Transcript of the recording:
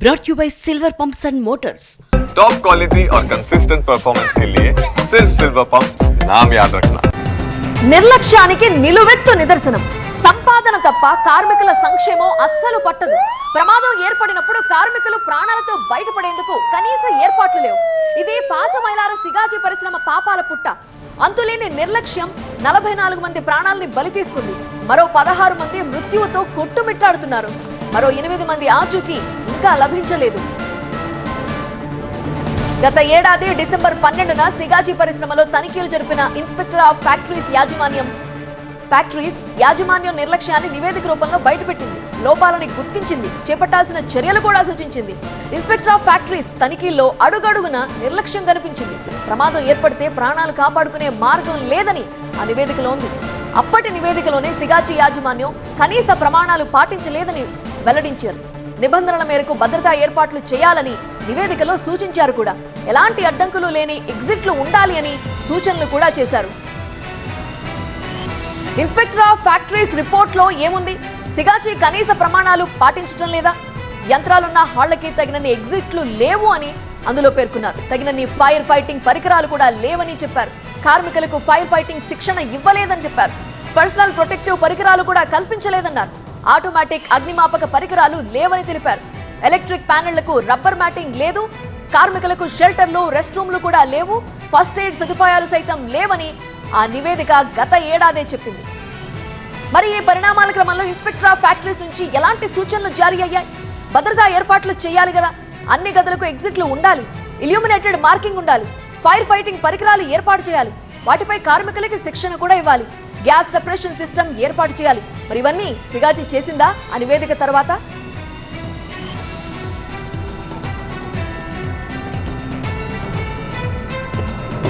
brought you by Silver Pumps and Motors. Top quality और consistent performance के लिए सिर्फ सिल्वर पंप्स नाम याद रखना. నిర్లక్ష్యానికి నిలువెత్తు నిదర్శనం. సంపాదన తప్ప కార్మికుల సంక్షేమం అస్సలు పట్టదు. ప్రమాదం ఏర్పడినప్పుడు కార్మికులు ప్రాణాలతో బయటపడేందుకు కనీస ఏర్పాట్లు లేవు. ఇది పాసమైలార సిగాజీ పరిశ్రమ పాపాల పుట్ట. అంతులేని నిర్లక్ష్యం 44 మంది ప్రాణాలని బలి తీసుకుంది. మరో 16 మంది మృత్యువుతో కొట్టుమిట్టాడుతున్నారు. మరో 8 మంది ఆచూకీ ఇంకా లభించలేదు. గత ఏడాది డిసెంబర్ 12న సిగాజీ పరిశ్రమలో తనిఖీలు జరిపిన ఇన్స్పెక్టర్ ఆఫ్ ఫ్యాక్టరీస్ యాజమాన్యం నిర్లక్ష్యాన్ని నివేదిక రూపంలో బయటపెట్టింది. లోపాలని గుర్తించింది, చేపట్టాల్సిన చర్యలు కూడా సూచించింది. ఇన్స్పెక్టర్ ఆఫ్ ఫ్యాక్టరీస్ తనిఖీల్లో అడుగడుగున నిర్లక్ష్యం కనిపించింది. ప్రమాదం ఏర్పడితే ప్రాణాలు కాపాడుకునే మార్గం లేదని ఆ నివేదికలో ఉంది. అప్పటి నివేదికలోనే సిగాజీ యాజమాన్యం కనీస ప్రమాణాలు పాటించలేదని వెల్లడించారు. నిబంధనల మేరకు భద్రతా ఏర్పాట్లు చేయాలని నివేదికలో సూచించారు కూడా. ఎలాంటి అడ్డంకులు లేని ఎగ్జిట్లు ఉండాలి అని సూచనలు కూడా చేశారు. ఇన్స్పెక్టర్ ఆఫ్ ఫ్యాక్టరీస్ రిపోర్ట్ లో ఏముంది? సిగాజీ కనీస ప్రమాణాలు పాటించడం లేదా? యంత్రాలున్న హాళ్లకి తగినన్ని ఎగ్జిట్లు లేవు అని అందులో పేర్కొన్నారు. తగినన్ని ఫైర్ ఫైటింగ్ పరికరాలు కూడా లేవని చెప్పారు. కార్మికులకు ఫైర్ ఫైటింగ్ శిక్షణ ఇవ్వలేదని చెప్పారు. పర్సనల్ ప్రొటెక్టివ్ పరికరాలు కూడా కల్పించలేదన్నారు. ఆటోమేటిక్ అగ్నిమాపక పరికరాలు లేవని తెలిపారు. ఎలక్ట్రిక్ ప్యానెళ్లకు రబ్బర్ మ్యాటింగ్ లేదు. కార్మికులకు షెల్టర్లు, రెస్ట్ రూమ్లు కూడా లేవు. ఫస్ట్ ఎయిడ్ సదుపాయాలు సైతం లేవని ఆ నివేదిక గత ఏడాదే చెప్పింది. మరి ఈ పరిణామాల క్రమంలో ఇన్స్పెక్టర్ ఆఫ్ ఫ్యాక్టరీస్ నుంచి ఎలాంటి సూచనలు జారీ అయ్యాయి? భద్రతా ఏర్పాట్లు చేయాలి కదా. అన్ని గదులకు ఎగ్జిట్లు ఉండాలి. ఇల్యూమినేటెడ్ మార్కింగ్ ఉండాలి. ఫైర్ ఫైటింగ్ పరికరాలు ఏర్పాటు చేయాలి. వాటిపై కార్మికులకి శిక్షణ కూడా ఇవ్వాలి. గ్యాస్ సెపరేషన్ సిస్టమ్ ఏర్పాటు చేయాలి. మరి ఇవన్నీ సిగాజీ చేసిందా ఆ నివేదిక తర్వాత?